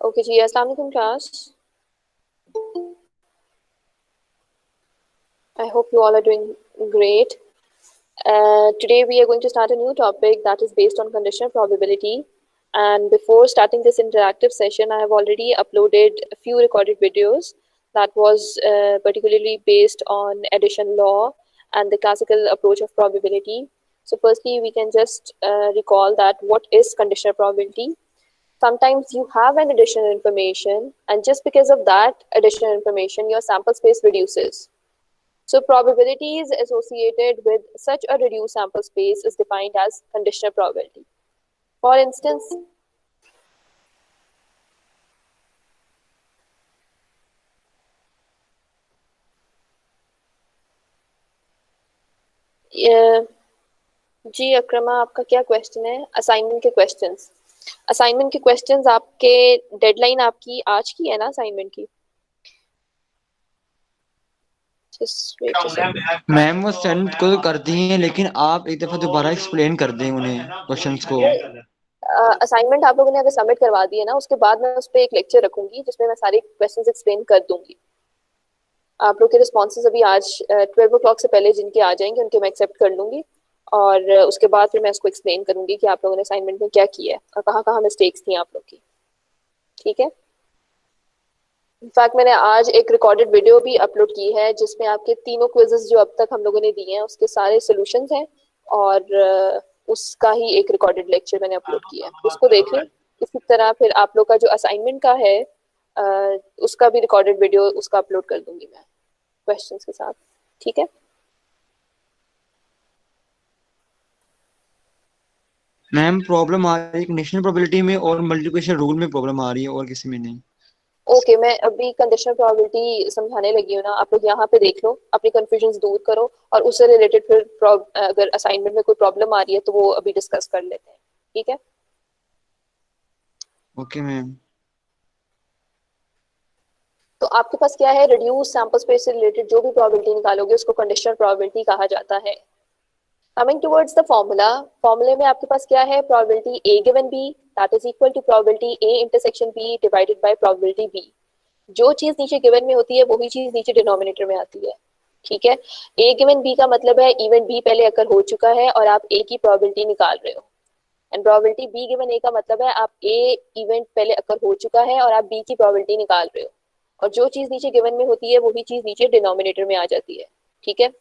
Okay जी, अस्सलाम वालेकुम class. I hope you all are doing great. Today we are going to start a new topic that is based on conditional probability. And before starting this interactive session, I have already uploaded a few recorded videos that was particularly based on addition law and the classical approach of probability. So firstly, we can just recall that what is conditional probability. Sometimes you have an additional information, and just because of that additional information, your sample space reduces. So probabilities associated with such a reduced sample space is defined as conditional probability. For instance, जी अक्रमा, आपका क्या question है? Assignment के questions. Assignment के questions आपके deadline आपकी आज की है ना असाइनमेंट की? मैम वो सेंड को कर दी है, लेकिन आप एक दफा दोबारा एक्सप्लेन कर दें उन्हें क्वेश्चंस को. असाइनमेंट आप लोगों ने अगर सबमिट करवा दी है ना, उसके बाद मैं उस पर एक लेक्चर रखूंगी जिसमें मैं सारे क्वेश्चंस एक्सप्लेन कर दूंगी. आप लोग के रिस्पॉन्सेज अभी आज 12 o'clock से पहले जिनके आ जाएंगे उनके मैं एक्सेप्ट कर लूंगी, और उसके बाद फिर मैं उसको एक्सप्लेन करूंगी कि आप लोगों ने असाइनमेंट में क्या किया है और कहाँ कहाँ मिस्टेक्स थी आप लोग की. ठीक है. इनफैक्ट मैंने आज एक रिकॉर्डेड वीडियो भी अपलोड की है जिसमें आपके तीनों क्विजेस जो अब तक हम लोगों ने दिए हैं उसके सारे सोल्यूशंस हैं, और उसका ही एक रिकॉर्डेड लेक्चर मैंने अपलोड किया है, उसको देख लें. इसी तरह फिर आप लोग का जो असाइनमेंट का है उसका भी रिकॉर्डेड वीडियो उसका अपलोड कर दूंगी मैं क्वेश्चंस के साथ. ठीक है. मैम प्रॉब्लम आ रही है कंडीशनल प्रोबेबिलिटी में और मल्टीप्लिकेशन रूल में प्रॉब्लम आ रही है, और किसी में नहीं. ओके, मैं अभी कंडीशनल प्रोबेबिलिटी समझाने लगी हूँ ना, आप लोग यहाँ पे देख लो, अपनी कंफ्यूजन दूर करो, और उससे रिलेटेड फिर अगर असाइनमेंट में कोई प्रॉब्लम आ रही है तो वो अभी डिस्कस कर लेते हैं. ठीक है. Okay ma'am. तो आपके पास क्या है, रिड्यूस सैंपल स्पेस से रिलेटेड जो भी प्रोबेबिलिटी निकालोगे उसको कंडीशनल प्रोबेबिलिटी कहा जाता है. कमिंग टुवर्ड्स द फॉर्मूला, फॉर्मूले में आपके पास क्या है, probability A given B that is equal to probability A intersection B divided by probability B. जो चीज नीचे गिवन में होती है वही चीज नीचे डिनोमिनेटर में आती है. ठीक है. ए गिवन बी का मतलब है इवेंट बी पहले अकर हो चुका है और आप ए की प्रोबेबिलिटी निकाल रहे हो, and probability B given A का मतलब है आप ए इवेंट पहले अकर हो चुका है और आप बी की प्रोबेबिलिटी निकाल रहे हो, और जो चीज नीचे गिवन में होती है वही चीज नीचे डिनोमिनेटर में आ जाती है. ठीक है.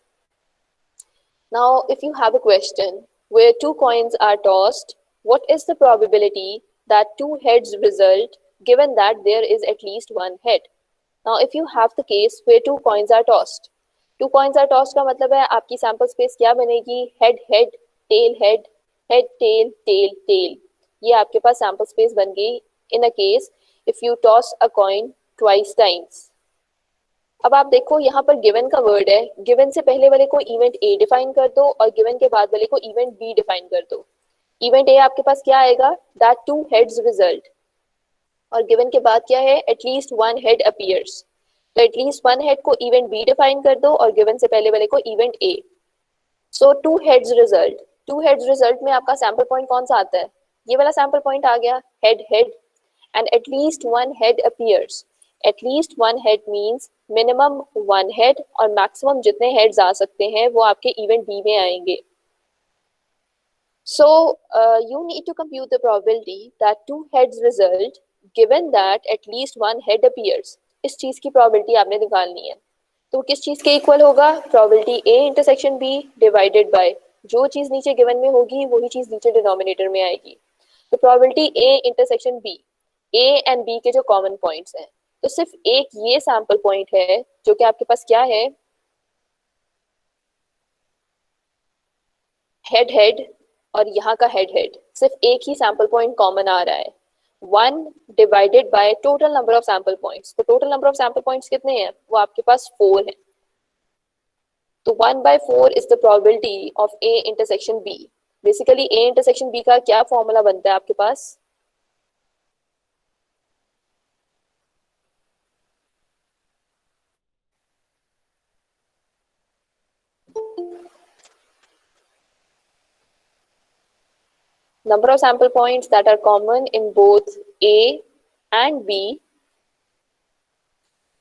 Now, if you have a question where two coins are tossed, what is the probability that two heads result given that there is at least one head? Now, if you have the case where two coins are tossed, two coins are tossed का मतलब है आपकी sample space क्या बनेगी, head head tail head head tail tail tail. ये आपके पास sample space बन गई in a case if you toss a coin twice times. अब आप देखो यहाँ पर गिवन का वर्ड है, गिवन से पहले वाले को इवेंट ए डिफाइन कर दो और गिवन के बाद वाले को इवेंट बी डिफाइन कर दो. इवेंट ए आपके पास क्या आएगा, दैट टू हेड्स रिजल्ट, और गिवन के बाद क्या है, एटलीस्ट वन हेड अपीयर्स. तो एटलीस्ट वन हेड को इवेंट बी डिफाइन कर दो और गिवन से पहले वाले को event A. So two heads result, two heads result में आपका सैंपल पॉइंट कौन सा आता है, ये वाला सैंपल पॉइंट आ गया, head head, and at least one head appears. At least one head means minimum one head, और मैक्सिमम जितने हेड्स आ सकते हैं वो आपके इवेंट बी में आएंगे. So you need to compute the probability that two heads result given that at least one head appears. इस चीज की probability आपने निकालनी है. तो किस चीज के इक्वल होगा, probability A intersection B divided bye जो चीज नीचे गिवन में होगी वही चीज नीचे डिनोमिनेटर में आएगी. तो probability A intersection B, A and B के जो कॉमन पॉइंट्स हैं, तो सिर्फ एक ये सैंपल पॉइंट है जो कि आपके पास क्या है, हेड हेड, और यहाँ का हेड हेड, सिर्फ एक ही सैंपल पॉइंट कॉमन आ रहा है, one divided by total number of sample points. तो total number of sample points कितने हैं, वो आपके पास 4 हैं. तो 1/4 is the probability of A intersection B. Basically A intersection B का क्या फॉर्मूला बनता है आपके पास, number of sample points that are common in both A and B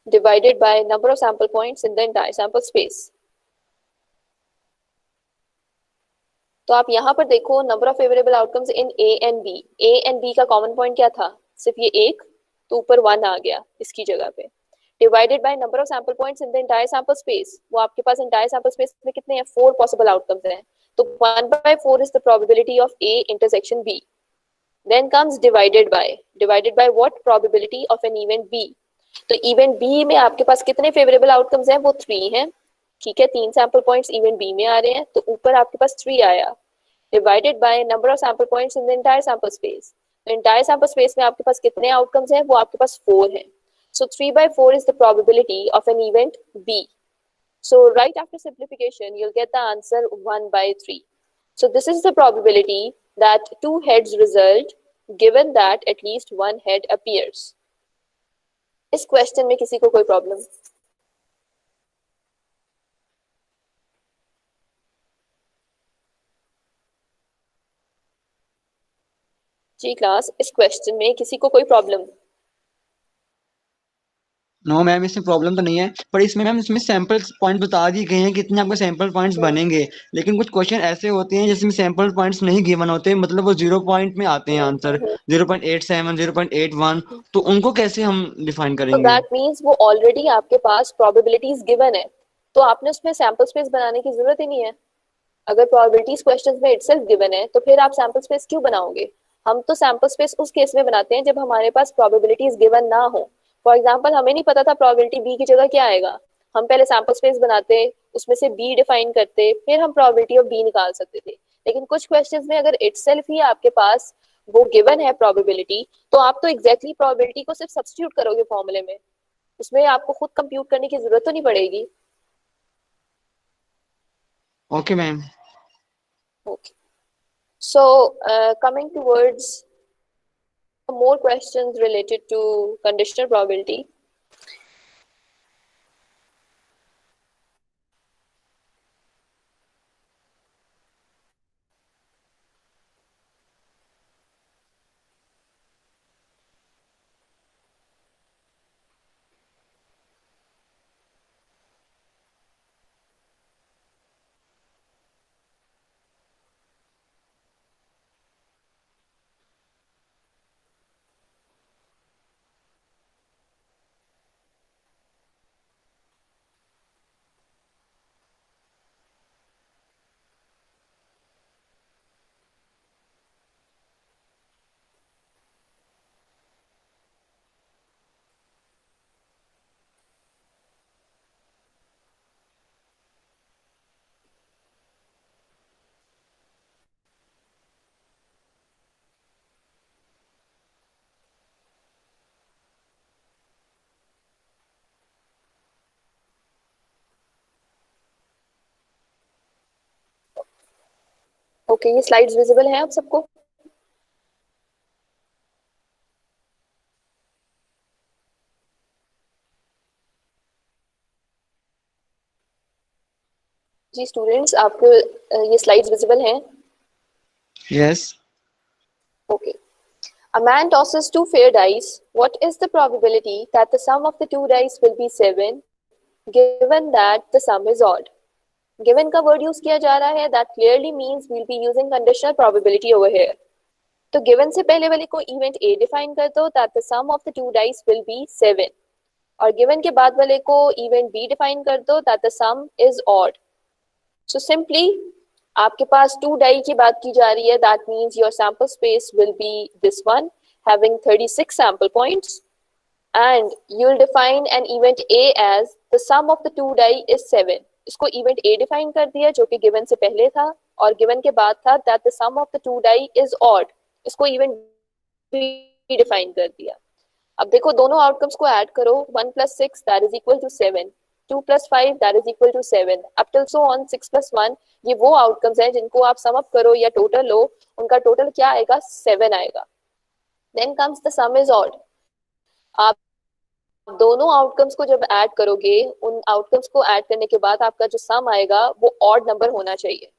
divided by number of sample points in the entire sample space. तो आप यहाँ पर देखो number of favourable outcomes in A and B. A and B का common point क्या था? सिर्फ ये एक, तो ऊपर 1 आ गया इसकी जगह पे. Divided by number of sample points in the entire sample space. वो आपके पास एंटायर सैंपल स्पेस में कितने हैं? 4 पॉसिबल आउटकम्स हैं. तो 1/4 is the probability of A intersection B. Then comes divided by what? Probability of an event B. तो event B में आपके पास कितने फेवरेबल आउटकम्स हैं? वो 3 हैं. ठीक है, 3 सैंपल पॉइंट्स इवेंट बी में आ रहे हैं, तो ऊपर आपके पास 3 आया. Divided by number of sample points in the entire sample space. तो एंटायर सैंपल स्पेस में आपके पास कितने आउटकम्स हैं? वो आपके पास 4 हैं. So 3/4 is the probability of an event B. So right after simplification, you'll get the answer 1/3. So this is the probability that 2 heads result given that at least 1 head appears. इस question में किसी को कोई problem? जी class, इस question में किसी को कोई प्रॉब्लम? नो मैम, इसमें प्रॉब्लम तो नहीं है, पर इसमें मैम इसमें सैंपल पॉइंट बता दिए गए हैं कितने आपके सैंपल पॉइंट्स बनेंगे, लेकिन कुछ क्वेश्चन ऐसे होते हैं जिसमें सैंपल पॉइंट्स नहीं गिवन होते, मतलब वो 0 पॉइंट में आते हैं आंसर, 0.87, 0.81, तो उनको कैसे हम डिफाइन तो करेंगे? दैट मींस वो ऑलरेडी आपके पास प्रोबेबिलिटीज गिवन है, तो आपने उसमें सैंपल स्पेस बनाने की जरूरत ही नहीं है. अगर प्रोबेबिलिटीज क्वेश्चंस में इटसेल्फ गिवन है तो फिर आप सैंपल स्पेस क्यों बनाओगे? हम तो सैंपल स्पेस उस केस में बनाते हैं जब हमारे पास प्रोबेबिलिटीज गिवन ना हो. फॉर एग्जांपल, हमें नहीं पता था प्रोबेबिलिटी बी की जगह क्या आएगा, हम पहले सैंपल स्पेस बनाते, उसमें से बी डिफाइन करते, फिर हम प्रोबेबिलिटी ऑफ बी निकाल सकते थे. लेकिन कुछ क्वेश्चंस में अगर इटसेल्फ ही आपके पास वो गिवन है प्रोबेबिलिटी, तो आप तो एग्जैक्टली प्रोबेबिलिटी को सिर्फ सब्स्टिट्यूट करोगे फॉर्मूले में, उसमें आपको खुद कंप्यूट करने की जरूरत तो नहीं पड़ेगी. Okay ma'am. Okay, so coming towards more questions related to conditional probability. Okay, ये स्लाइड्स विजिबल हैं आप सबको? जी स्टूडेंट्स, आपको ये स्लाइड्स विजिबल हैं? Yes. Okay. A man tosses 2 fair dice. What is the probability that the sum of the 2 dice will be 7 given that the sum is odd? Given का word use किया जा रहा है, that clearly means we'll be using conditional probability over here. तो given से पहले वाले को event A define कर दो that the sum of the 2 dice will be 7, और given के बाद वाले को event B define कर दो that the sum is odd. So simply आपके पास 2 डाई की बात की जा रही है, that means your sample space will be this one having 36 sample points, and you'll define an event A as the sum of the 2 die is 7. इसको event A define कर दिया जो कि given से पहले था, और given के बाद था that the sum of the 2 die is odd. इसको event B define कर दिया. अब देखो दोनों आउटकम्स को ऐड करो, 1 + 6 that is equal to 7, 2 + 5 that is equal to 7, up till so on 6 + 1. ये वो आउटकम्स हैं जिनको आप सम अप करो या टोटल लो, उनका टोटल क्या आएगा? 7 आएगा. Then comes the sum is odd. आप दोनों आउटकम्स को जब ऐड करोगे, उन आउटकम्स को ऐड करने के बाद आपका जो सम आएगा वो ऑड नंबर होना चाहिए.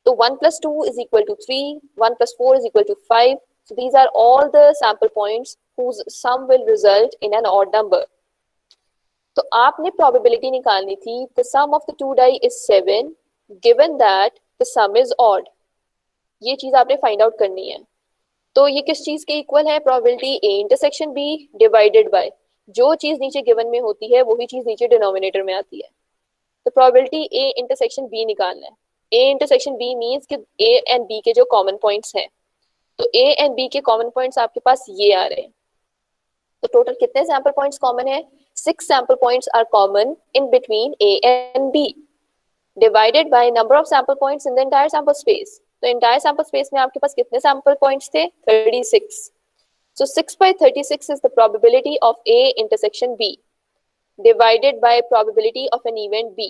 तो 1 + 2 is equal to 3, 1 + 4 is equal to 5. So these are all the sample points whose sum will result in an odd number. तो आपने probability निकालनी थी the sum of the two die is 7 given that the sum is odd. ये चीज आपने find out करनी है. तो ये किस चीज के इक्वल है? probability a intersection b divided by जो चीज नीचे गिवन में होती है वही चीज नीचे डिनोमिनेटर में आती है. तो probability a intersection b निकालना है. a intersection b मींस कि a एंड b के जो कॉमन पॉइंट्स हैं, तो a एंड b के कॉमन पॉइंट्स आपके पास ये आ रहे हैं. तो टोटल कितने सैंपल पॉइंट्स कॉमन है? 6 sample points are common in between A and B divided by number of sample points in the entire sample space. तो entire sample space में आपके पास कितने sample points थे? 36. So 6 by 36 is the probability of A intersection B divided by probability of an event B.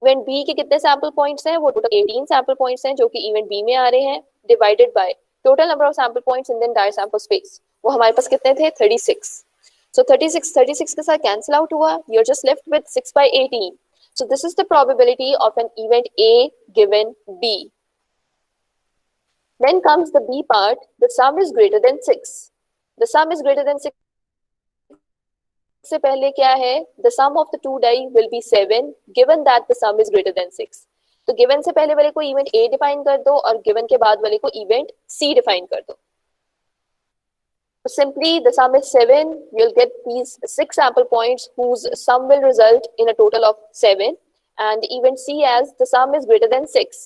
Event B के कितने sample points हैं? वो total 18 sample points हैं जो कि event B में आ रहे हैं divided by total number of sample points in the entire sample space. वो हमारे पास कितने थे? 36. So 36 के साथ cancel out हुआ. You're just left with 6 by 18. So this is the probability of an event A given B. Then comes the B part. The sum is greater than 6. The sum is greater than 6 से पहले क्या है? The sum of the two die will be 7 given that the sum is greater than 6. तो given से पहले वाले को event A define कर दो और given के बाद वाले को event C define कर दो. Simply the sum is 7. You'll get these 6 sample points whose sum will result in a total of 7 and event C as the sum is greater than 6.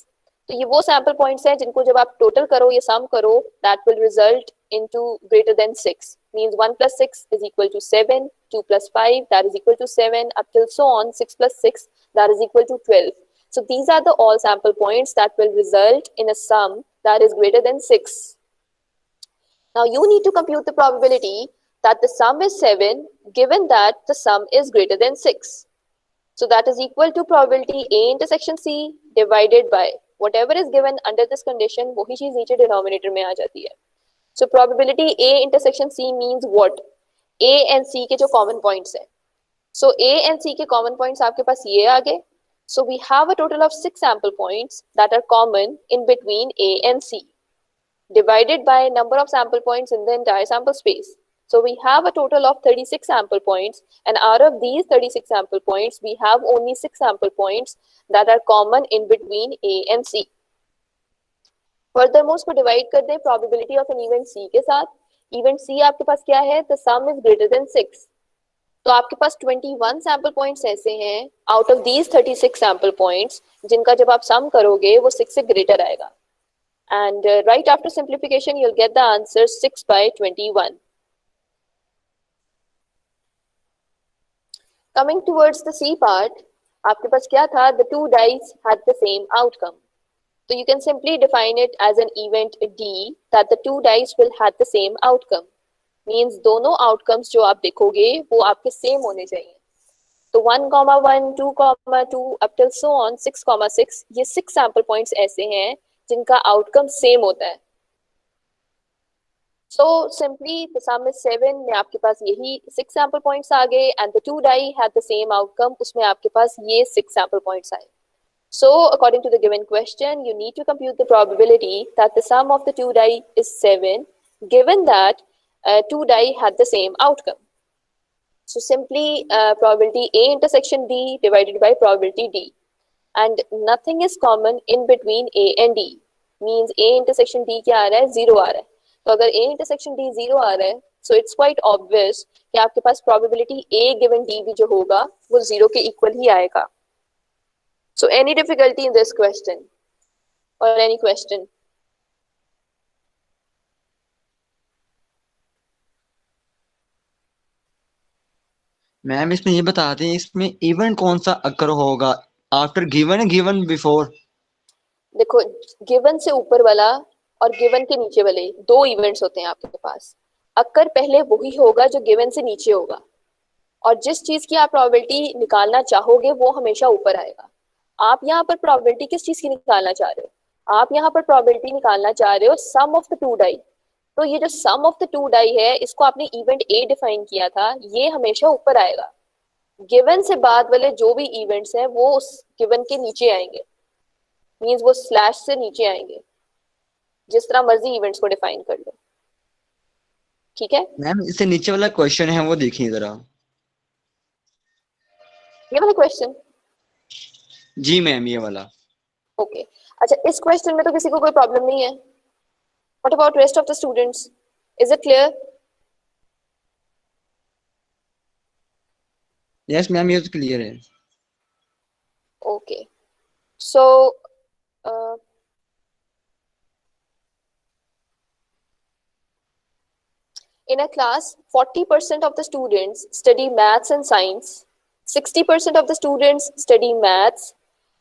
तो ये वो sample points हैं जिनको जब आप total करो या sum करो that will result into greater than 6. Means 1 plus 6 is equal to 7, 2 plus 5 that is equal to 7 up till so on 6 plus 6 that is equal to 12. So these are the all sample points that will result in a sum that is greater than 6. Now you need to compute the probability that the sum is 7 given that the sum is greater than 6. So that is equal to probability A intersection C divided by whatever is given under this condition, वही चीज नीचे denominator में आ जाती है. So probability A intersection C means what? A and C के जो common points हैं. So A and C के common points आपके पास ये आ गए. So we have a total of 6 sample points that are common in between A and C, divided by number of sample points in the entire sample space. So we have a total of 36 sample points, and out of these 36 sample points, we have only 6 sample points that are common in between A and C. Furthermore, इसको divide कर दें probability of an event C के साथ. Event C आपके पास क्या है? The sum is greater than 6. तो आपके पास 21 sample points ऐसे हैं out of these 36 sample points जिनका जब आप sum करोगे वो 6 से greater आएगा. And right after simplification, you'll get the answer 6 by 21. Coming towards the C part, आपके पास क्या था? The two dice had the same outcome. So you can simply define it as an event D that the two dice will have the same outcome. Means दोनों outcomes जो आप देखोगे वो आपके same होने चाहिए. तो 1,1, 2,2 up till so on 6,6 ये 6 sample points ऐसे हैं जिनका आउटकम सेम होता है. So simply the sum is 7 में आपके पास यही 6 sample points आ गए and the two die had the same outcome, उसमें आपके पास ये 6 sample points आए. So according to the given question, you need to compute the probability that the sum of the two die is 7 given that two die had the same outcome. So simply probability A intersection D divided by probability D. And nothing is common in between A and D. Means A intersection D क्या आ रहा है? 0 आ रहा है. तो अगर A intersection D 0 आ रहा है, so it's quite obvious कि आपके पास probability A given D भी जो होगा वो 0 के equal ही आएगा. So any difficulty in this question or any question? Ma'am इसमें ये बताते हैं इसमें इवेंट कौन सा अकर होगा आफ्टर गिवन गिवन बिफोर. देखो गिवन से ऊपर वाला और गिवन के नीचे वाले दो इवेंट्स होते हैं आपके पास. अक्कर पहले वही होगा जो गिवन से नीचे होगा और जिस चीज की आप प्रोबेबिलिटी निकालना चाहोगे वो हमेशा ऊपर आएगा. आप यहाँ पर प्रोबेबिलिटी किस चीज की निकालना चाह रहे हो? आप यहाँ पर प्रोबेबिलिटी निकालना चाह रहे हो सम ऑफ द टू डाई. तो ये जो सम ऑफ द टू डाई है इसको आपने इवेंट ए डिफाइन किया था, ये हमेशा ऊपर आएगा. गिवन से बाद वाले जो भी इवेंट्स हैं वो उस गिवन के नीचे आएंगे. मींस वो स्लैश से नीचे आएंगे. जिस तरह मर्जी इवेंट्स को डिफाइन कर लो, ठीक है। मैम इससे नीचे वाला क्वेश्चन है वो देखिए जरा। ये वाला क्वेश्चन, जी मैम ये वाला। ओके। अच्छा, इस क्वेश्चन में तो किसी को कोई प्रॉब्लम नहीं है। What about rest of the students, is it clear? Yes ma'am ये तो क्लियर है। Okay, so in a class, 40% of the students study maths and science, 60% of the students study maths.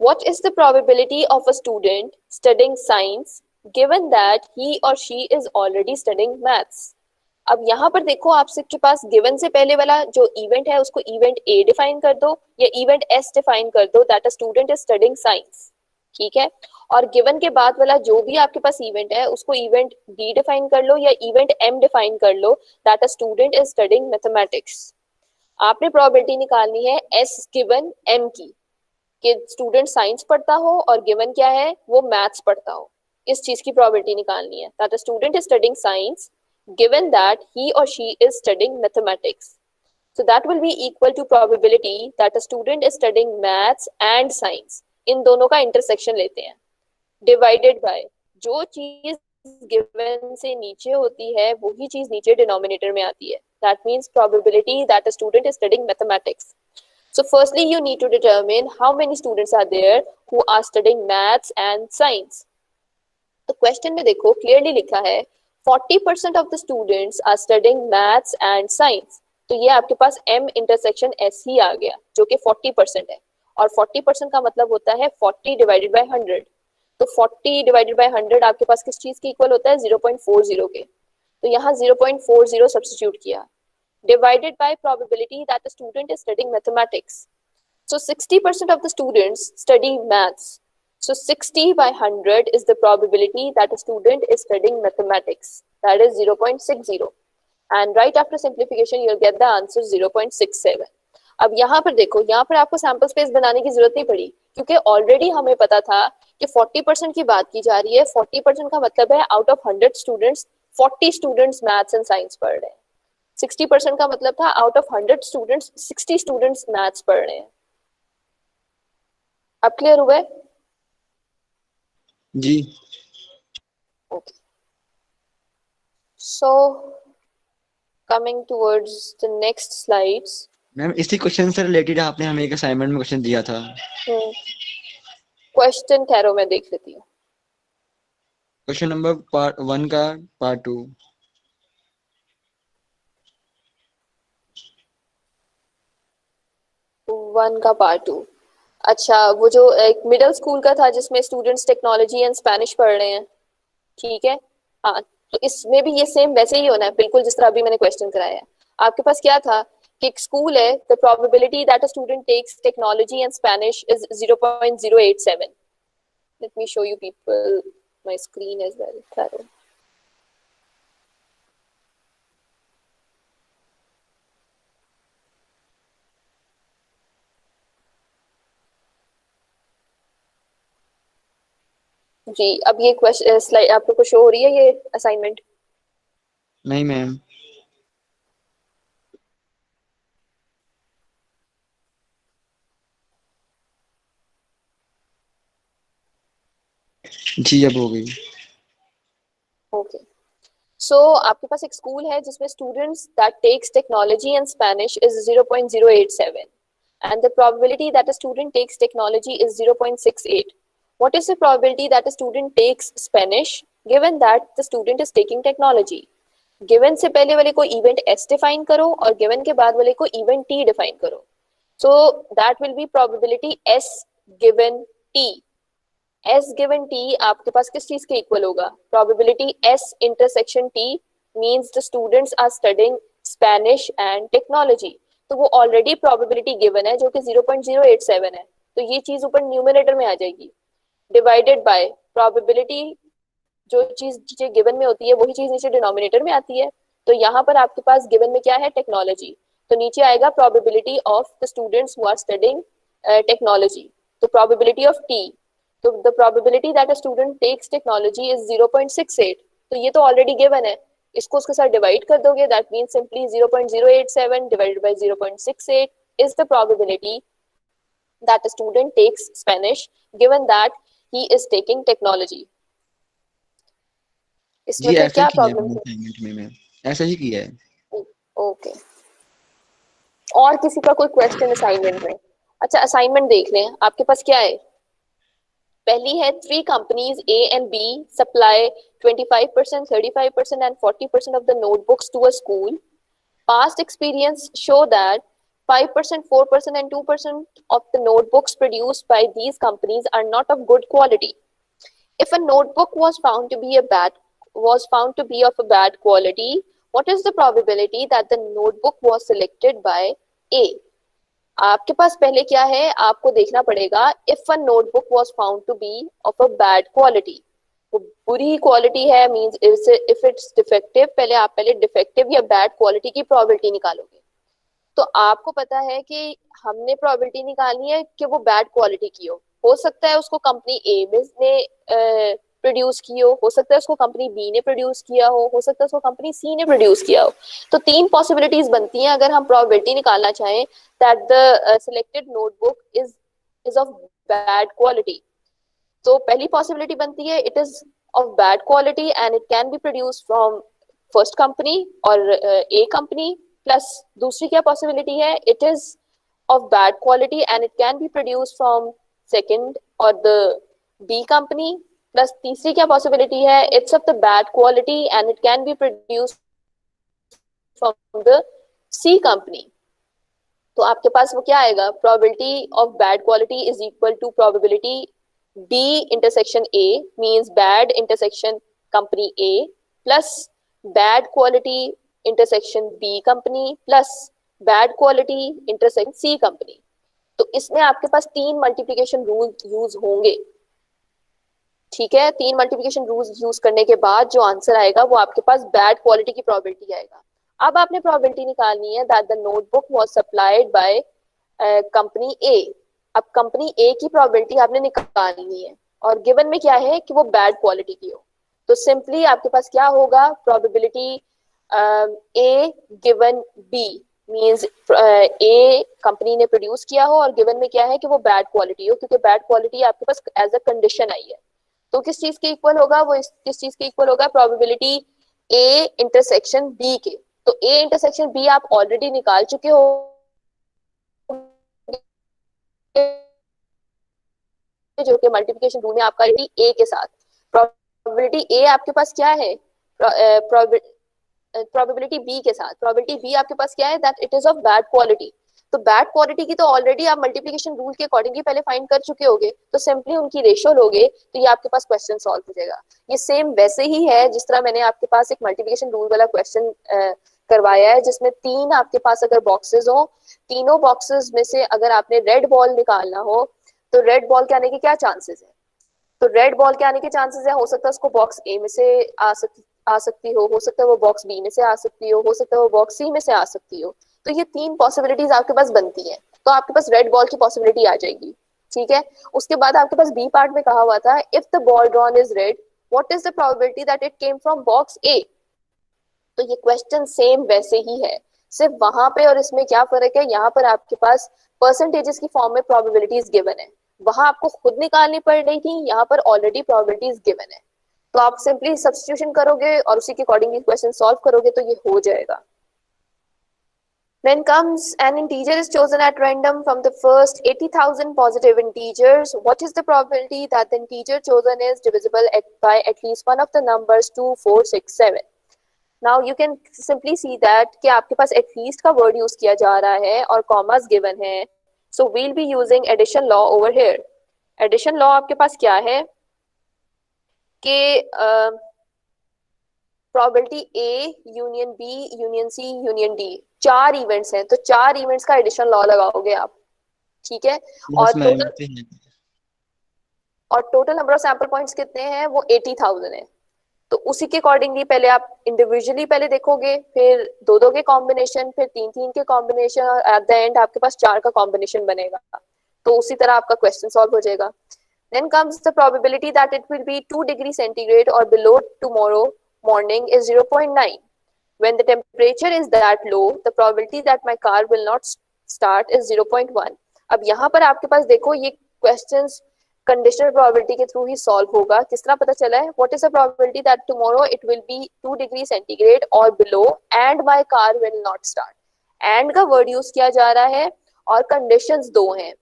What is the probability of a student studying science given that he or she is already studying maths? अब यहाँ पर देखो, आपसे के पास given से पहले वाला जो इवेंट है उसको इवेंट ए डिफाइन कर दो या इवेंट एस डिफाइन कर दो, that a student is studying science, ठीक है। और गिवन के बाद वाला जो भी आपके पास इवेंट है उसको इवेंट डी डिफाइन कर लो या इवेंट एम डिफाइन कर लो, that a student is studying mathematics. आपने प्रोबेबिलिटी निकालनी है एस गिवन एम की, कि स्टूडेंट साइंस पढ़ता हो और गिवन क्या है वो मैथ्स पढ़ता हो। इस चीज की प्रोबेबिलिटी निकालनी है, that a student is studying science given that he or she is studying mathematics. So that will be equal to probability that a student is studying maths and science. इन दोनों का intersection लेते हैं, divided by जो चीज given से नीचे होती है वही चीज नीचे डिनोमिनेटर में आती है, that means probability that a student is studying mathematics. So firstly you need to determine how many students are there who are studying maths and science. तो क्वेश्चन में देखो क्लियरली लिखा है 40% of the students are studying maths and science. तो ये आपके पास m intersection s ही आ गया जो कि 40% है, और 40% का मतलब होता है 40 डिवाइडेड बाय 100. तो 40 डिवाइडेड बाय 100 आपके पास किस चीज के इक्वल होता है, 0.40 के. तो यहाँ 0.40 सब्स्टिट्यूट किया, divided by probability that the student is studying mathematics. So 60% of the students study maths. So 60 by 100 is the probability that a student is studying mathematics. That is 0.60. And right after simplification, you'll get the answer 0.67. अब यहाँ पर देखो, यहाँ पर आपको sample space बनाने की जरूरत नहीं पड़ी क्योंकि ऑलरेडी हमें पता था कि 40% की बात की जा रही है. 40% का मतलब है out of 100 students 40 students maths and science पढ़ रहे हैं. 60% का मतलब था out of 100 students 60 students maths पढ़ रहे हैं. अब क्लियर हुआ है? जी. Okay. So coming towards the next slides. Ma'am इसी क्वेश्चन से रिलेटेड आपने हमें एक असाइनमेंट में क्वेश्चन दिया था. क्वेश्चन ठहरो मैं देख लेती हूँ. क्वेश्चन नंबर पार्ट 1 का पार्ट 2. वन का पार्ट 2. अच्छा, वो जो एक मिडिल स्कूल का था जिसमें स्टूडेंट्स टेक्नोलॉजी एंड स्पेनिश पढ़ रहे हैं, ठीक है. हाँ, तो इसमें भी ये सेम वैसे ही होना है बिल्कुल जिस तरह अभी मैंने क्वेश्चन कराया है. आपके पास क्या था कि एक स्कूल है, the probability that a student takes technology and Spanish is 0.087. Let me show you people my screen as well. जी, अब ये क्वेश्चन स्लाइड आप लोग को शो हो रही है ये असाइनमेंट? नहीं मैम. जी अब हो गई. ओके. सो आपके पास एक स्कूल है जिसमें students that takes technology and Spanish is 0.087 and the probability that a student takes technology is 0.68. What is the probability that a student takes Spanish given that the student is taking technology? Given से पहले वाले को event S define करो और given के बाद वाले को event T define करो. So that will be probability S given T. S given T आपके पास किस चीज के इक्वल होगा? Probability S intersection T means the students are studying Spanish and technology. तो वो ऑलरेडी प्रोबेबिलिटी गिवन है जो कि 0.087 है, तो ये चीज ऊपर न्यूमरेटर में आ जाएगी, डिवाइडेड बाय प्रोबेबिलिटी जो चीज नीचे गिवन में होती है वही चीज नीचे डिनोमिनेटर में आती है. तो यहाँ पर आपके पास गिवन में क्या है, टेक्नोलॉजी, तो नीचे आएगा probability of the students who are studying technology. तो प्रोबेबिलिटी ऑफ टी तो the probability that a student takes technology is 0.68, तो ये तो ऑलरेडी गिवन है, इसको उसके साथ डिवाइड कर दोगे, that means simply 0.087 divided by 0.68 is the probability that a student takes Spanish given that he is taking technology. इसमें जी फिर ऐसा ही क्या किया है प्रॉब्लम मैंने है? असाइनमेंट में, मैं ऐसा ही किया है। ओके, और किसी का कोई क्वेश्चन असाइनमेंट में? अच्छा असाइनमेंट देख लें, आपके पास क्या है? पहली है, three companies A and B supply 25%, 35% and 40% of the notebooks to a school. Past experience show that 5%, 4% and 2% of the notebooks produced by these companies are not of good quality. If a notebook was found to be of a bad quality, what is the probability that the notebook was selected by A? आपके पास पहले क्या है, आपको देखना पड़ेगा, if a notebook was found to be of a bad quality, वो बुरी quality है, मींस इफ इट्स डिफेक्टिव, पहले आप डिफेक्टिव या बैड क्वालिटी की प्रोबेबिलिटी निकालोगे। तो आपको पता है कि हमने प्रोबेबिलिटी निकालनी है कि वो बैड क्वालिटी की हो सकता है उसको कंपनी ए ने प्रोड्यूस की हो सकता है उसको कंपनी बी ने प्रोड्यूस किया हो सकता है उसको कंपनी सी ने प्रोड्यूस किया हो। तो तीन पॉसिबिलिटीज बनती हैं अगर हम प्रोबेबिलिटी निकालना चाहें that the selected notebook is of bad quality. तो पहली पॉसिबिलिटी बनती है it is of bad quality and it can be produce from first company और ए कंपनी, प्लस दूसरी क्या पॉसिबिलिटी है, it is of bad quality and it can be produce from second और the B company, plus तीसरी क्या possibility है, it's of the bad quality and it can be produce from the C company. तो आपके पास वो क्या आएगा, probability of bad quality is equal to probability B intersection A means bad intersection company A plus bad quality intersection B company plus bad quality intersection C company. तो इसमें आपके पास तीन मल्टीप्लिकेशन रूल यूज होंगे, ठीक है। तीन multiplication rule use करने के बाद जो आंसर आएगा वो आपके पास बैड क्वालिटी की प्रोबेबिलिटी आएगा। अब आपने प्रोबेबिलिटी निकालनी है that the notebook was supplied by company A. अब कंपनी ए की प्रोबेबिलिटी आपने निकालनी है और गिवन में क्या है कि वो बैड क्वालिटी की हो। तो सिंपली आपके पास क्या होगा, probability A given B means A company ने प्रोड्यूस किया हो और गिवन में क्या है कि वो बैड क्वालिटी हो, क्योंकि बैड क्वालिटी आपके पास एज अ कंडीशन आई है। तो किस चीज के इक्वल होगा, वो किस चीज के इक्वल होगा, प्रोबेबिलिटी ए इंटरसेक्शन बी के। तो ए इंटरसेक्शन बी आप ऑलरेडी निकाल चुके हो जो कि मल्टीप्लिकेशन रूल में आपका ए के साथ। प्रोबेबिलिटी ए आपके पास क्या है, प्रोबेबिलिटी बी के साथ। प्रोबेबिलिटी बी आपके पास क्या है, that it is of bad quality. तो बैड क्वालिटी की तो ऑलरेडी आप मल्टीप्लिकेशन रूल के अकॉर्डिंगली पहले फाइंड कर चुके होगे, तो सिंपली उनकी रेशियो लोगे तो ये आपके पास क्वेश्चन सॉल्व हो जाएगा। ये सेम वैसे ही है जिस तरह मैंने आपके पास एक मल्टीप्लिकेशन रूल वाला क्वेश्चन करवाया है, जिसमें तीन आपके पास अगर बॉक्सेस हो, तीनों बॉक्सेस में से अगर आपने रेड बॉल निकालना हो तो रेड बॉल के आने के क्या चांसेस है। तो रेड बॉल के आने के चांसेस है, हो सकता है उसको बॉक्स ए में से आ सकती हो सकता है वो बॉक्स बी में से आ सकती हो सकता है वो बॉक्स सी में से आ सकती हो। तो ये तीन पॉसिबिलिटीज आपके पास बनती हैं, तो आपके पास रेड बॉल की पॉसिबिलिटी आ जाएगी, ठीक है। उसके बाद आपके पास बी पार्ट में कहा हुआ था, if the ball drawn is red what is the probability that it came from box A. तो ये क्वेश्चन सेम वैसे ही है, सिर्फ वहां पे और इसमें क्या फर्क है, यहाँ पर आपके पास परसेंटेजेस की फॉर्म में प्रोबेबिलिटीज गिवन है, वहां आपको खुद निकालनी पड़ रही थी, यहाँ पर ऑलरेडी प्रोबेबिलिटीज गिवन है। तो आप सिंपली सब्स्टिट्यूशन करोगे और उसी के अकॉर्डिंगली क्वेश्चन सॉल्व करोगे तो ये हो जाएगा। When comes an integer is chosen at random from the first 80,000 positive integers, what is the probability that the integer chosen is divisible by at least one of the numbers 2, 4, 6, 7? Now you can simply see that कि आपके पास at least का word use किया जा रहा है और commas given है, so we'll be using addition law over here. Addition law आपके पास क्या है कि probability A union B union C union D, चार इवेंट्स हैं, तो चार इवेंट्स का एडिशन लॉ लगाओगे आप, ठीक है। और total number of sample points कितने हैं, वो 80,000 है। तो उसी के अकॉर्डिंगली पहले आप इंडिविजुअली पहले देखोगे, फिर दो दो के कॉम्बिनेशन, फिर तीन तीन के कॉम्बिनेशन, और एट द एंड आपके पास चार का कॉम्बिनेशन बनेगा। तो उसी तरह आपका क्वेश्चन सॉल्व हो जाएगा। Then comes the probability that it will be 2 degrees centigrade or below tomorrow morning is 0.9. When the temperature is that low, the probability that my car will not start is 0.1. अब यहाँ पर आपके पास देखो ये questions conditional probability के through ही solve होगा. किस तरह पता चला है? What is the probability that tomorrow it will be 2 degrees centigrade or below and my car will not start? And का word use किया जा रहा है और conditions दो हैं.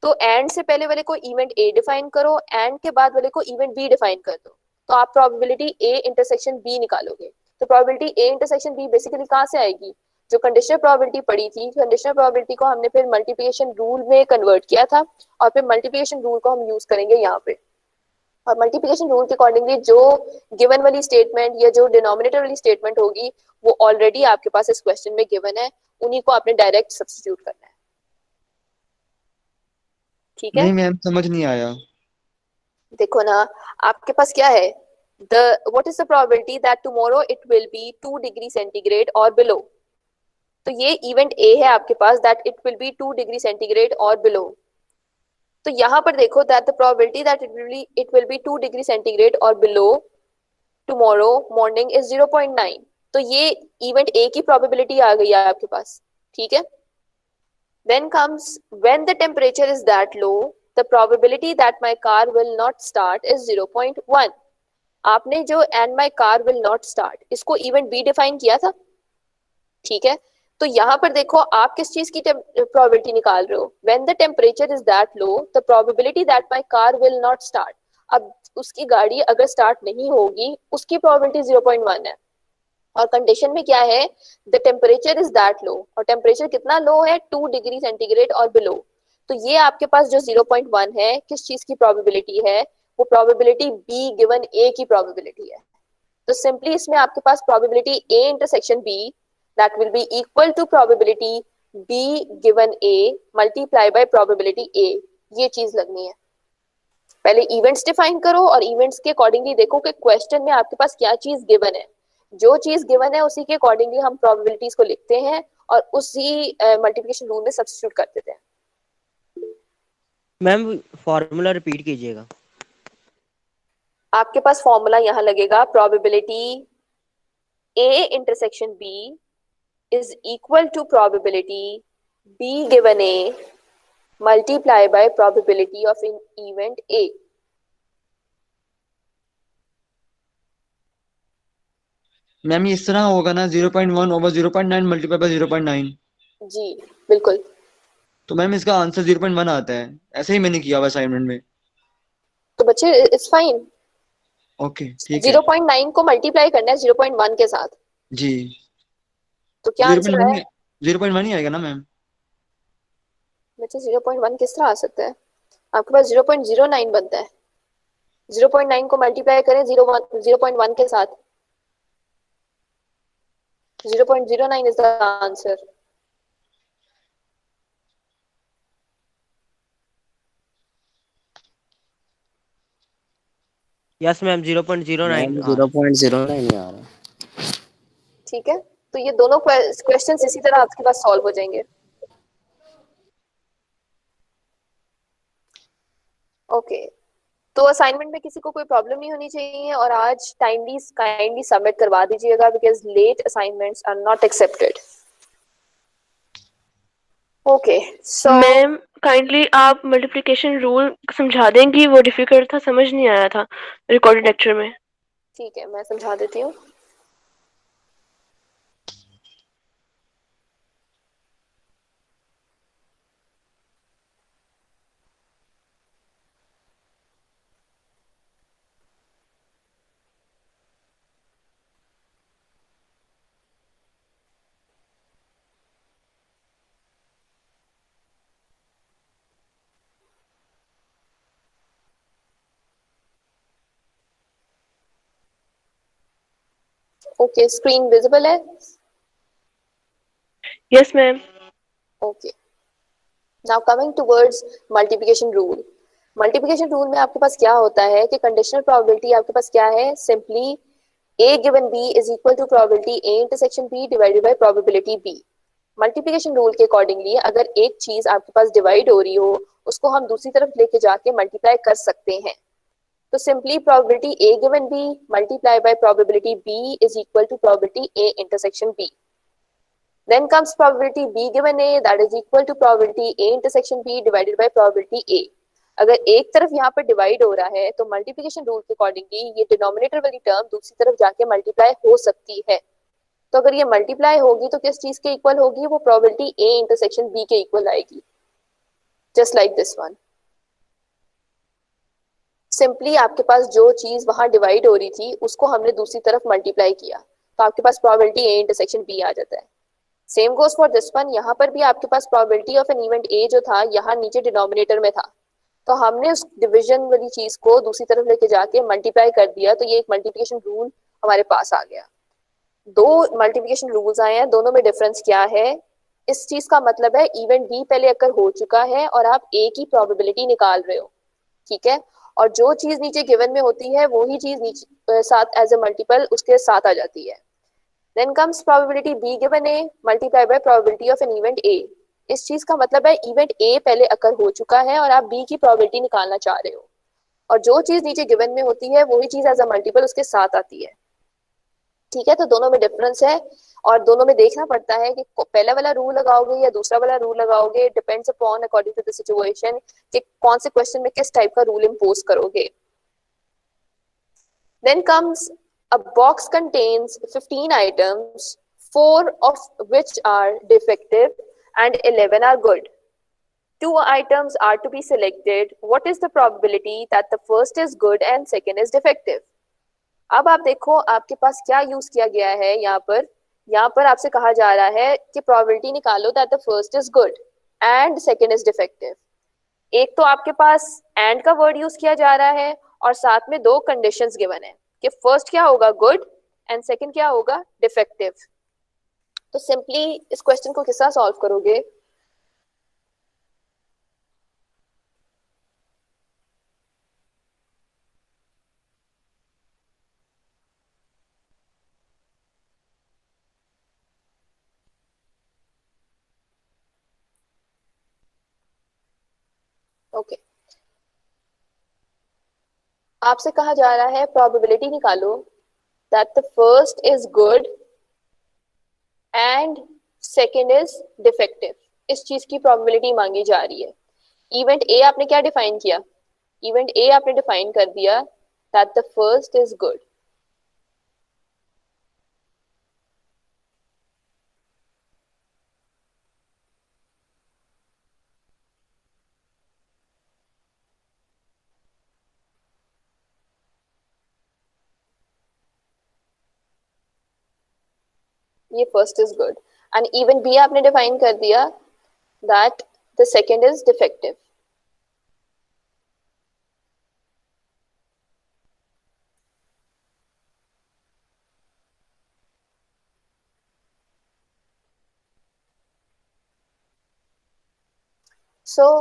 तो एंड से पहले वाले को इवेंट ए डिफाइन करो, एंड के बाद वाले को इवेंट बी डिफाइन कर दो, तो आप प्रोबेबिलिटी ए इंटरसेक्शन बी निकालोगे. तो probability A intersection B basically कहाँ से आएगी? जो कंडीशनल प्रोबेबिलिटी पड़ी थी, कंडीशनल प्रोबेबिलिटी को हमने फिर मल्टीप्लिकेशन रूल में कन्वर्ट किया था और फिर मल्टीप्लिकेशन रूल को हम यूज करेंगे यहाँ पे. और मल्टीप्लिकेशन रूल के अकॉर्डिंगली जो गिवन वाली स्टेटमेंट या जो डिनोमिनेटर वाली स्टेटमेंट होगी वो ऑलरेडी आपके पास इस क्वेश्चन में गिवन है, उन्हीं को आपने डायरेक्ट सब्स्टिट्यूट करना है. ठीक है, नहीं मैम समझ नहीं आया. देखो ना आपके पास क्या है, the what is the probability that tomorrow it will be 2 degree centigrade or below. तो ये इवेंट ए है आपके पास, that it will be 2 degree centigrade or below. तो यहाँ पर देखो that the probability that it will be 2 degree centigrade or below tomorrow morning is 0.9. तो ये इवेंट ए की प्रोबेबिलिटी आ गई है आपके पास. ठीक है, then comes when the temperature is that low, the probability that my car will not start is 0.1. आपने जो and my car will not start इसको इवेंट बी डिफाइन किया था. ठीक है, तो यहाँ पर देखो आप किस चीज की प्रोबेबिलिटी निकाल रहे हो. when the temperature is that low, the probability that my car will not start. अब उसकी गाड़ी अगर स्टार्ट नहीं होगी उसकी प्रोबेबिलिटी 0.1 है. और कंडीशन में क्या है, the temperature is that low, और टेम्परेचर कितना लो है, 2 डिग्री सेंटीग्रेड और बिलो. तो ये आपके पास जो 0.1 है किस चीज की प्रोबेबिलिटी है, वो प्रोबेबिलिटी बी गिवन ए की प्रोबेबिलिटी है. तो सिंपली इसमें आपके पास probability A intersection B that will be equal to probability B given A multiply by probability A. ये चीज लगनी है. पहले इवेंट्स डिफाइन करो और इवेंट्स के अकॉर्डिंगली देखो कि क्वेश्चन में आपके पास क्या चीज गिवन है. जो चीज गिवन है उसी के अकॉर्डिंगली हम प्रोबेबिलिटीज को लिखते हैं और उसी मल्टीप्लिकेशन रूल में सब्स्टिट्यूट कर देते हैं. मैम फॉर्मूला रिपीट कीजिएगा. आपके पास फॉर्मूला यहाँ लगेगा, probability A intersection B is equal to probability B given A multiply by probability of an event A. Ma'am ये इस तरह होगा ना, 0.1 ओवर 0.9 मल्टीप्लाई बाय 0.9. जी बिल्कुल. तो मैम इसका आंसर 0.1 आता है, ऐसे ही मैंने किया हुआ असाइनमेंट में. तो बच्चे इट्स फाइन. ओके ठीक है. 0.9 को मल्टीप्लाई करना है 0.1 के साथ. जी. तो क्या आंसर है? 0.1 ही आएगा ना मैम. बच्चे 0.1 किस तरह आ सकता है? आपके पास 0.09 बनता है. 0.9 को मल्टीप्लाई करें 0.1 के साथ. 0.09 is the answer. Yes ma'am 0.09. 0.09 आ रहा है. ठीक है, तो ये दोनों क्वेश्चंस इसी तरह आपके पास सॉल्व हो जाएंगे. ओके, तो असाइनमेंट में किसी को कोई प्रॉब्लम नहीं होनी चाहिए और आज काइंडली सबमिट करवा दीजिएगा because late assignments are not accepted. Okay so ma'am kindly आप मल्टीप्लिकेशन रूल समझा देंगी, वो डिफिकल्ट था, समझ नहीं आया था रिकॉर्डेड लेक्चर में. ठीक है, मैं समझा देती हूँ. ओके, स्क्रीन विजिबल है? Yes ma'am. Okay, now coming towards multiplication rule. Multiplication rule में आपके पास क्या होता है कि कंडीशनल प्रोबेबिलिटी आपके पास क्या है, simply a given b is equal to probability a intersection b divided by probability b. Multiplication rule के अकॉर्डिंगली अगर एक चीज आपके पास डिवाइड हो रही हो उसको हम दूसरी तरफ लेके जाके मल्टीप्लाई कर सकते हैं। तो simply probability A given B multiply by probability B is equal to probability A intersection B. Then comes probability B given A that is equal to probability A intersection B divided by probability A। अगर एक तरफ यहाँ पर divide हो रहा है तो multiplication rule के अकॉर्डिंगली ये डिनोमिनेटर वाली टर्म दूसरी तरफ जाके मल्टीप्लाई हो सकती है। तो अगर ये मल्टीप्लाई होगी तो किस चीज के इक्वल होगी, वो प्रोबेबिलिटी A इंटरसेक्शन B के इक्वल आएगी, just like this one. Simply आपके पास जो चीज वहां डिवाइड हो रही थी उसको हमने दूसरी तरफ मल्टीप्लाई किया तो आपके पास प्रोबेबिलिटी A इंटरसेक्शन B आ जाता है। Same goes for this one, यहाँ पर भी आपके पास probability of an event A जो था यहाँ नीचे डिनोमिनेटर में था तो हमने उस डिवीजन वाली चीज को दूसरी तरफ लेके जाके मल्टीप्लाई कर दिया तो ये एक मल्टीप्लिकेशन रूल हमारे पास आ गया। दो मल्टीप्लिकेशन रूल्स आए हैं, दोनों में डिफरेंस क्या है? इस चीज का मतलब है इवेंट बी पहले अकर हो चुका है और आप ए की प्रोबेबिलिटी निकाल रहे हो, ठीक है, और जो चीज नीचे गिवन में होती है वही चीज नीचे साथ एज ए मल्टीपल उसके साथ आ जाती है। Then comes probability B given A multiplied by probability of an event A। इस चीज का मतलब है इवेंट A पहले अकर हो चुका है और आप B की प्रोबेबिलिटी निकालना चाह रहे हो और जो चीज नीचे गिवन में होती है वही चीज एज अ मल्टीपल उसके साथ आती है, ठीक है। तो दोनों में डिफरेंस है और दोनों में देखना पड़ता है कि पहला वाला रूल लगाओगे या दूसरा वाला रूल लगाओगे, depends upon according to the situation कि कौन से क्वेश्चन में किस टाइप का रूल इम्पोज करोगे। Then comes a box contains 15 items, 4 of which are defective and 11 are good. 2 items are to be selected. What is the probability that the first is good and second is defective? अब आप देखो आपके पास क्या use किया गया है यहाँ पर आपसे कहा जा रहा है कि प्रोबेबिलिटी निकालो that the first is good and second is defective। एक तो आपके पास एंड का वर्ड यूज किया जा रहा है और साथ में दो कंडीशंस गिवन है कि फर्स्ट क्या होगा गुड एंड सेकंड क्या होगा डिफेक्टिव। तो सिंपली इस क्वेश्चन को किस तरह सॉल्व करोगे? ओके आपसे कहा जा रहा है प्रोबेबिलिटी निकालो that the first is good and second is defective. इस चीज की प्रोबेबिलिटी मांगी जा रही है। इवेंट ए आपने क्या डिफाइन किया? इवेंट ए आपने डिफाइन कर दिया that the first is good. ये first is good and event B आपने डिफाइन कर दिया that the second is defective. So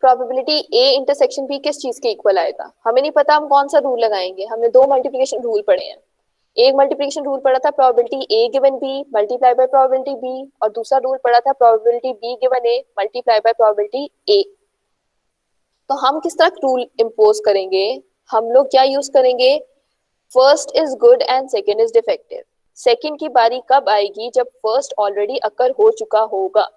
probability A intersection B किस चीज के इक्वल आएगा? हमें नहीं पता हम कौन सा रूल लगाएंगे। हमने दो मल्टीप्लिकेशन रूल पढ़े हैं। एक मल्टीप्लिकेशन रूल पढ़ा था probability A given B multiply by probability B और दूसरा रूल पढ़ा था probability B given A multiply by probability A. तो हम किस तरह रूल इम्पोज करेंगे? हम लोग क्या यूज करेंगे? First is good and second is defective. Second की बारी कब आएगी? जब फर्स्ट ऑलरेडी अकर हो चुका होगा।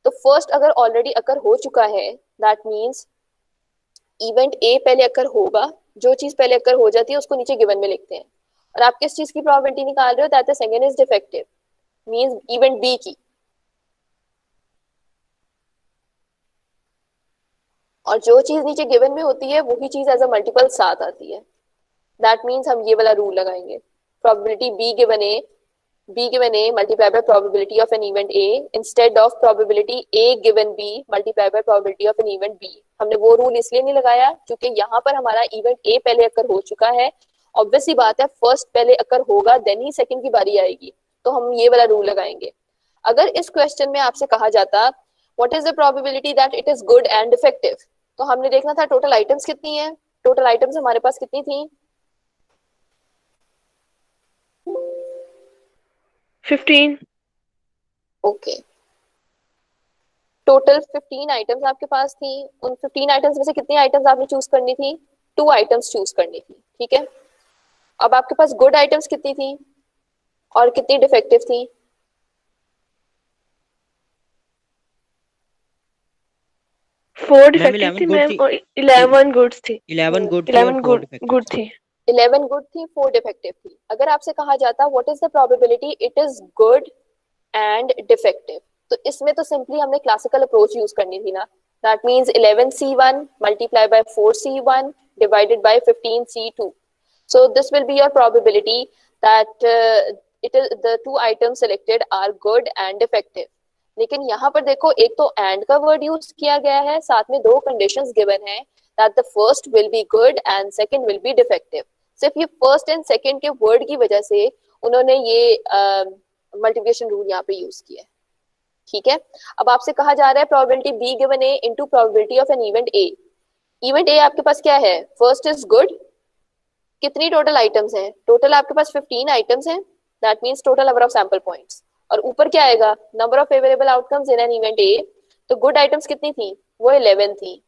तो फर्स्ट अगर ऑलरेडी अकर हो चुका है दैट मीन्स इवेंट ए पहले अकर होगा। जो चीज पहले अकर हो जाती है उसको नीचे गिवन में लिखते हैं और आप किस चीज की प्रोबेबिलिटी निकाल रहे हो? That the second is defective means event B की। और जो चीज नीचे गिवन में होती है वही चीज एज अ मल्टीपल साथ आती है। दैट मीन्स हम ये वाला रूल लगाएंगे probability B given A multiply by probability of an event A instead of probability A given B multiply by probability of an event B. हमने वो रूल इसलिए नहीं लगाया क्योंकि यहाँ पर हमारा इवेंट ए पहले अकर हो चुका है। ऑब्वियसली बात है फर्स्ट पहले अकर होगा देन ही सेकंड की बारी आएगी, तो हम ये वाला रूल लगाएंगे। अगर इस क्वेश्चन में आपसे कहा जाता what is the probability that it is good and defective, तो हमने देखना था टोटल आइटम्स कितनी है। टोटल आइटम्स हमारे पास कितनी थी? 15। ओके टोटल 15 आइटम्स आपके पास थी, उन 15 आइटम्स में से कितनी आइटम्स आपने चूज करनी थी? 2 आइटम्स चूज करनी थी, ठीक है। अब आपके पास गुड आइटम्स कितनी थी और कितनी डिफेक्टिव थी? 4 मैम डिफेक्टिव 11 थी गुड मैम थी, और 11 गुड्स थी। 11 गुड थी और 11 4 गुड डिफेक्टिव गुड थी। थी। 11 गुड थी, 4 डिफेक्टिव थी। अगर आपसे कहा जाता what is the probability it is good and defective, तो इसमें तो सिंपली हमने क्लासिकल अप्रोच यूज करनी थी ना। That means 11C1 multiply by 4C1 divided by 15C2. So this will be your probability that it is the two items selected are good and defective. लेकिन यहाँ पर देखो, एक तो and का वर्ड यूज किया गया है, साथ में दो कंडीशंस गिवन है that the first will be good and second will be defective. सिर्फ ये फर्स्ट एंड सेकंड के वर्ड की वजह से उन्होंने ये मल्टीप्लिकेशन रूल यहाँ पे यूज किया है, ठीक है। अब आपसे कहा जा रहा है probability B given A into probability of an event A. Event A आपके पास क्या है? First is good. कितनी टोटल आइटम्स हैं? टोटल आपके पास 15 आइटम्स हैं, that means total number of sample points. और ऊपर क्या आएगा? Number of favourable outcomes in an event ए। तो गुड आइटम्स कितनी थी? वो 11 थी।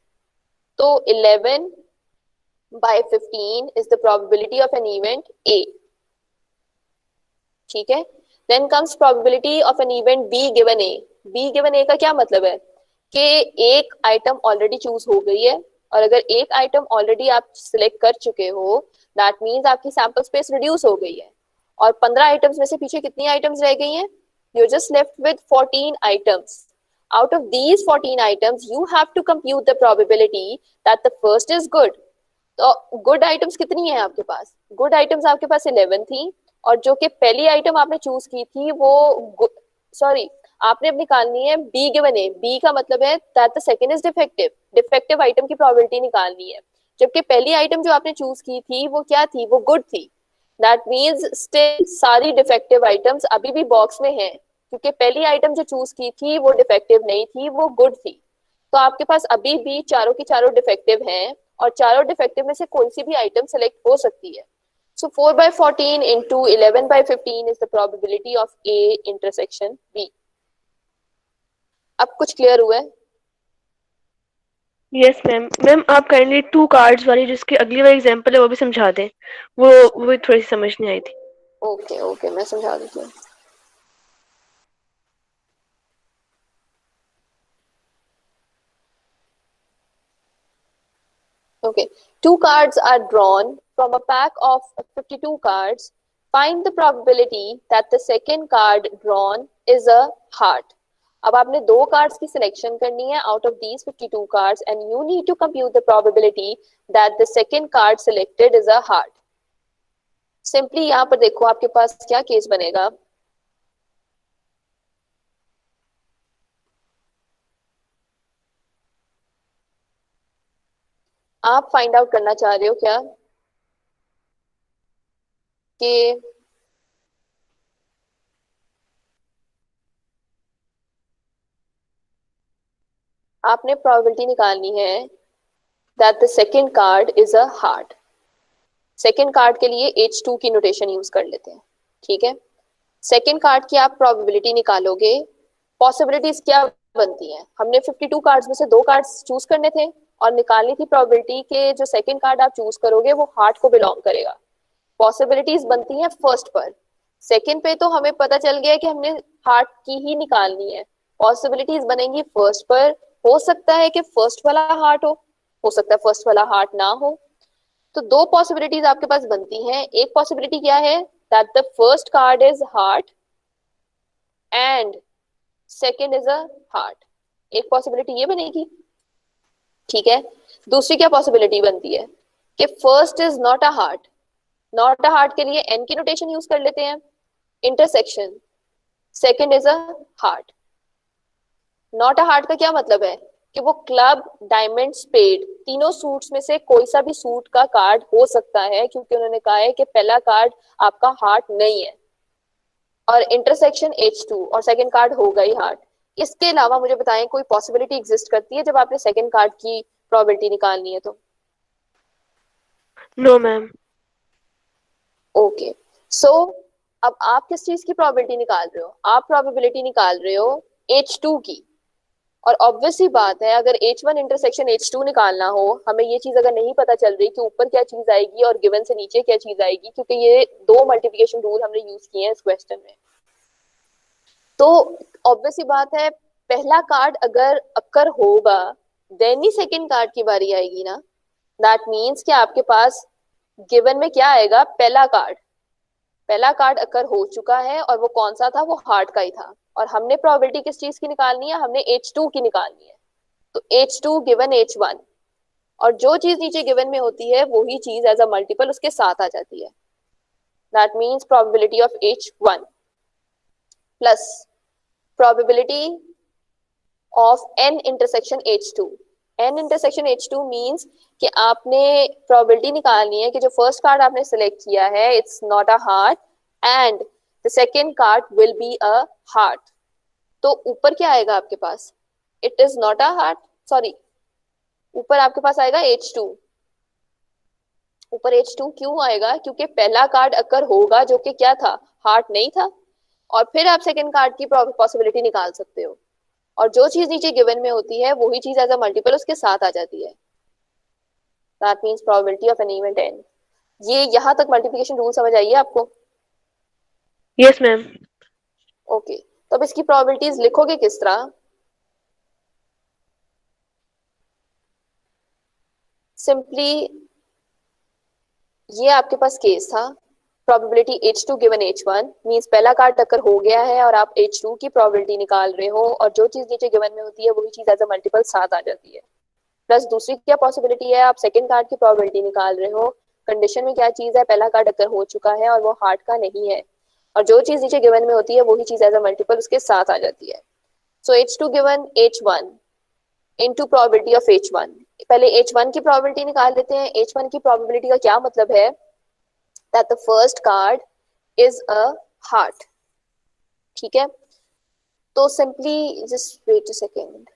तो 11 by 15 is the probability of an event A, ठीक है। Then comes probability of an event B given A. B given A का क्या मतलब है कि एक आइटम ऑलरेडी चूज हो गई है, और अगर एक आइटम ऑलरेडी आप सिलेक्ट कर चुके हो दैट मींस आपकी सैंपल स्पेस रिड्यूस हो गई है। और 15 आइटम्स में से पीछे कितनी आइटम्स रह गई हैं? You just left with 14 items. Out of these 14 items you have to compute the probability that the first is good. तो गुड आइटम्स कितनी है आपके पास? गुड आइटम्स आपके पास 11 थी, और जो कि पहली आइटम आपने चूज की थी वो सॉरी आपने अब निकालनी है बी गिवन ए। बी का मतलब है that the second is defective. Defective item की प्रोबेबिलिटी निकालनी है, जबकि पहली आइटम जो आपने चूज की थी वो क्या थी? वो गुड थी। दैट मींस स्टिल सारी डिफेक्टिव आइटम्स अभी भी बॉक्स में हैं, क्योंकि पहली आइटम जो चूज की थी वो डिफेक्टिव नहीं थी, वो गुड थी। तो आपके पास अभी भी चारों की चारों डिफेक्टिव हैं, और चारों डिफेक्टिव में से कोई सी भी आइटम सेलेक्ट हो सकती है। So 4 by 14 into 11 by 15 is the probability of A intersection B. अब कुछ क्लियर हुआ है? Yes ma'am. मैम आप काइंडली 2 कार्ड्स वाली जिसकी अगली वाली एग्जांपल है वो भी समझा दें, वो थोड़ी सी समझ नहीं आई थी। ओके ओके, मैं समझा देती हूँ। Okay, 2 cards are drawn from a pack of 52 cards. Find the probability that the second card drawn is a heart. अब आपने दो कार्ड्स की सिलेक्शन करनी है out of these 52 cards and you need to compute the probability that the second card selected is a heart. Simply यहाँ पर देखो आपके पास क्या केस बनेगा। आप फाइंड आउट करना चाह रहे हो क्या कि आपने प्रोबेबिलिटी निकालनी है that the second card is a heart. Second card के लिए H2 की नोटेशन यूज कर लेते हैं, ठीक है। सेकंड कार्ड की आप प्रोबेबिलिटी निकालोगे। पॉसिबिलिटीज क्या बनती हैं? हमने 52 कार्ड्स में से दो कार्ड्स चूज करने थे और निकालनी थी प्रोबेबिलिटी के जो सेकंड कार्ड आप चूज करोगे वो हार्ट को बिलोंग करेगा। पॉसिबिलिटीज बनती हैं फर्स्ट पर। सेकंड पे तो हमें पता चल गया कि हमने हार्ट की ही निकालनी है। पॉसिबिलिटीज बनेंगी फर्स्ट पर। हो सकता है कि फर्स्ट वाला हार्ट हो सकता है फर्स्ट वाला हार्ट ना हो। तो दो पॉसिबिलिटीज आपके पास बनती हैं। एक पॉसिबिलिटी क्या है? That the first card is heart and second is a heart. एक पॉसिबिलिटी ये बनेगी, ठीक है। दूसरी क्या पॉसिबिलिटी बनती है कि first is not a heart. Not a heart के लिए एन की नोटेशन यूज कर लेते हैं, intersection second is a heart. Not a heart का क्या मतलब है कि वो क्लब, डायमंड, स्पेड तीनों सूट्स में से कोई सा भी सूट का कार्ड हो सकता है, क्योंकि उन्होंने कहा है कि पहला कार्ड आपका हार्ट नहीं है। और इंटरसेक्शन H2 और सेकंड कार्ड होगा ही हार्ट। इसके अलावा मुझे बताएं कोई पॉसिबिलिटी एग्जिस्ट करती है जब आपने सेकंड कार्ड की प्रोबेबिलिटी निकालनी है तो? No ma'am. ओके, सो अब आप किस चीज की प्रोबेबिलिटी निकाल रहे हो? आप प्रोबेबिलिटी निकाल रहे हो H2 की। और ऑब्वियस ही बात है अगर H1 इंटरसेक्शन H2 निकालना हो, हमें ये चीज अगर नहीं पता चल रही कि ऊपर क्या चीज आएगी और गिवन से नीचे क्या चीज आएगी, क्योंकि ये दो मल्टीप्लिकेशन रूल हमने यूज किए हैं इस क्वेश्चन में, तो ऑब्वियस ही बात है पहला कार्ड अगर अक्कर होगा देन ही सेकंड कार्ड की बारी आएगी ना। दैट मीन्स कि आपके पास गिवन में क्या आएगा, पहला कार्ड अक्कर हो चुका है और वो कौन सा था, वो हार्ट का ही था, और हमने प्रोबेबिलिटी किस चीज की निकालनी है, हमने H2 की निकालनी है। तो H2 गिवन H1, और जो चीज नीचे गिवन में होती है वही चीज एज अ मल्टीपल उसके साथ आ जाती है। That means probability of H1 plus probability of n intersection H2। n intersection H2 means कि आपने प्रोबेबिलिटी निकालनी है कि जो फर्स्ट कार्ड आपने सिलेक्ट किया है it's not a heart and the second card will be a heart. तो ऊपर क्या आएगा आपके पास, it is not a heart, sorry ऊपर आपके पास आएगा H2। ऊपर H2 क्यों आएगा, क्योंकि पहला कार्ड अकर होगा जो कि क्या था, हार्ट नहीं था, और फिर आप सेकेंड कार्ड की पॉसिबिलिटी निकाल सकते हो, और जो चीज नीचे गिवन में होती है वही चीज एज अ मल्टीपल उसके साथ आ जाती है। That means probability of an event n। ये यहां तक मल्टीप्लिकेशन रूल समझ आइए आपको? Yes ma'am. ओके, तो अब इसकी प्रोबेबिलिटीज लिखोगे किस तरह? सिंपली ये आपके पास केस था, probability H2 given H1 means पहला कार्ड टक्कर हो गया है और आप H2 की प्रोबेबिलिटी निकाल रहे हो, और जो चीज नीचे गिवन में होती है वही चीज एज अ मल्टीपल साथ आ जाती है। प्लस दूसरी क्या पॉसिबिलिटी है, आप सेकंड कार्ड की प्रोबेबिलिटी निकाल रहे हो, कंडीशन में क्या चीज है, पहला कार्ड टक्कर हो चुका है और वो हार्ट का नहीं है, और जो चीज नीचे गिवन में होती है वही चीज एज अ मल्टीपल उसके साथ आ जाती है। सो H2 given H1 into probability of H1। पहले H1 की प्रोबेबिलिटी निकाल लेते हैं। H1 की प्रोबेबिलिटी का क्या मतलब है, that the first card is a heart। ठीक है, तो simply just wait a second,